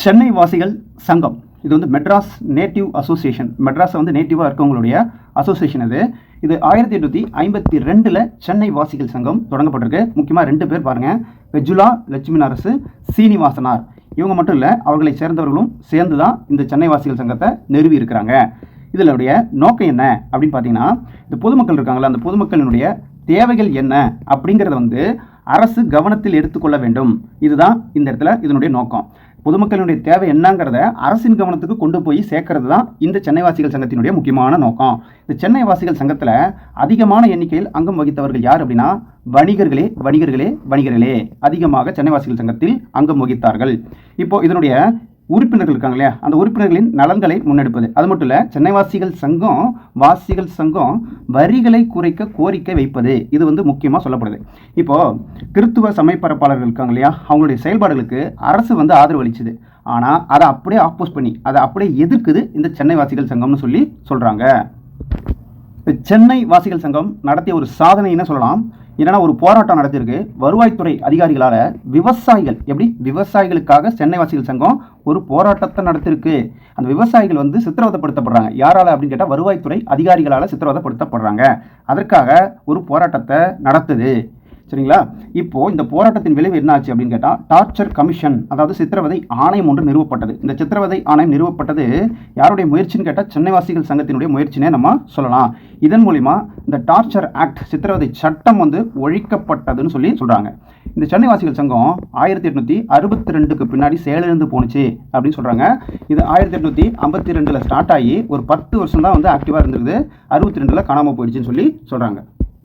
சென்னை வாசிகள் சங்கம் இது வந்து மெட்ராஸ் நேட்டிவ் அசோசியேஷன். மெட்ராஸ் வந்து நேட்டிவாக இருக்கவங்களுடைய அசோசியேஷன் இது 1852 சென்னை வாசிகள் சங்கம் தொடங்கப்பட்டிருக்கு. முக்கியமாக 2 பேர் பாருங்கள், வெஜுலா லட்சுமி நரசு, சீனிவாசனார். இவங்க மட்டும் இல்லை, அவர்களை சேர்ந்தவர்களும் சேர்ந்து தான் இந்த சென்னை வாசிகள் சங்கத்தை நிறுவி இருக்கிறாங்க. இதனுடைய நோக்கம் என்ன அப்படின்னு பார்த்தீங்கன்னா, இந்த பொதுமக்கள் இருக்காங்களா, அந்த பொதுமக்களினுடைய தேவைகள் என்ன அப்படிங்கிறத வந்து அரசு கவனத்தில் எடுத்துக்கொள்ள வேண்டும். இதுதான் இந்த இடத்துல இதனுடைய நோக்கம். பொதுமக்களினுடைய தேவை என்னங்கிறத அரசின் கவனத்துக்கு கொண்டு போய் சேர்க்கறது தான் இந்த சென்னை வாசிகள் சங்கத்தினுடைய முக்கியமான நோக்கம். இந்த சென்னை வாசிகள் சங்கத்தில் அதிகமான எண்ணிக்கையில் அங்கம் வகித்தவர்கள் யார் அப்படின்னா, வணிகர்களே அதிகமாக சென்னை வாசிகள் சங்கத்தில் அங்கம் வகித்தார்கள். இப்போ இதனுடைய உறுப்பினர்கள் இருக்காங்க இல்லையா, அந்த உறுப்பினர்களின் நலன்களை முன்னெடுப்பது. அது மட்டும் இல்லை, சென்னை வாசிகள் சங்கம் வரிகளை குறைக்க கோரிக்கை வைப்பது. இது வந்து முக்கியமாக சொல்லப்படுது. இப்போது கிறித்துவ சமயப்பரப்பாளர்கள் இருக்காங்க இல்லையா, அவங்களுடைய செயல்பாடுகளுக்கு அரசு வந்து ஆதரவு அளிச்சுது. ஆனால் அதை அப்படியே ஆப்போஸ் பண்ணி அதை அப்படியே எதிர்க்குது இந்த சென்னை வாசிகள் சங்கம்னு சொல்கிறாங்க. சென்னை வாசிகள் சங்கம் நடத்திய ஒரு சாதனைன்னு சொல்லலாம். என்னன்னா, ஒரு போராட்டம் நடத்தியிருக்கு. வருவாய்த்துறை அதிகாரிகளால் விவசாயிகளுக்காக சென்னை வாசிகள் சங்கம் ஒரு போராட்டத்தை நடத்திருக்கு. அந்த விவசாயிகள் வந்து சித்திரவதைப்படுத்தப்படுறாங்க. யாரால அப்படின்னு கேட்டால், வருவாய்த்துறை அதிகாரிகளால் சித்திரவதைப்படுத்தப்படுறாங்க. அதற்காக ஒரு போராட்டத்தை நடத்துது. சரிங்களா? இப்போ இந்த போராட்டத்தின் விளைவு என்ன ஆச்சு அப்படின்னு கேட்டால், டார்ச்சர் கமிஷன், அதாவது சித்திரவதை ஆணையம் ஒன்று நிறுவப்பட்டது. இந்த சித்திரவதை ஆணையம் நிறுவப்பட்டது யாருடைய முயற்சின்னு கேட்டால், சென்னை வாசிகள் சங்கத்தினுடைய முயற்சினே நம்ம சொல்லலாம். இதன் மூலிமா இந்த டார்ச்சர் ஆக்ட், சித்திரவதை சட்டம் வந்து ஒழிக்கப்பட்டதுன்னு சொல்றாங்க. இந்த சென்னை வாசிகள் சங்கம் 1862க்கு பின்னாடி செயலிழந்து போணுச்சு அப்படின்னு சொல்றாங்க. இது 1852 ஸ்டார்ட் ஆகி ஒரு 10 வருஷம் தான் வந்து ஆக்டிவாக இருந்திருக்குது. 62 காணாமல் போயிடுச்சுன்னு சொல்றாங்க.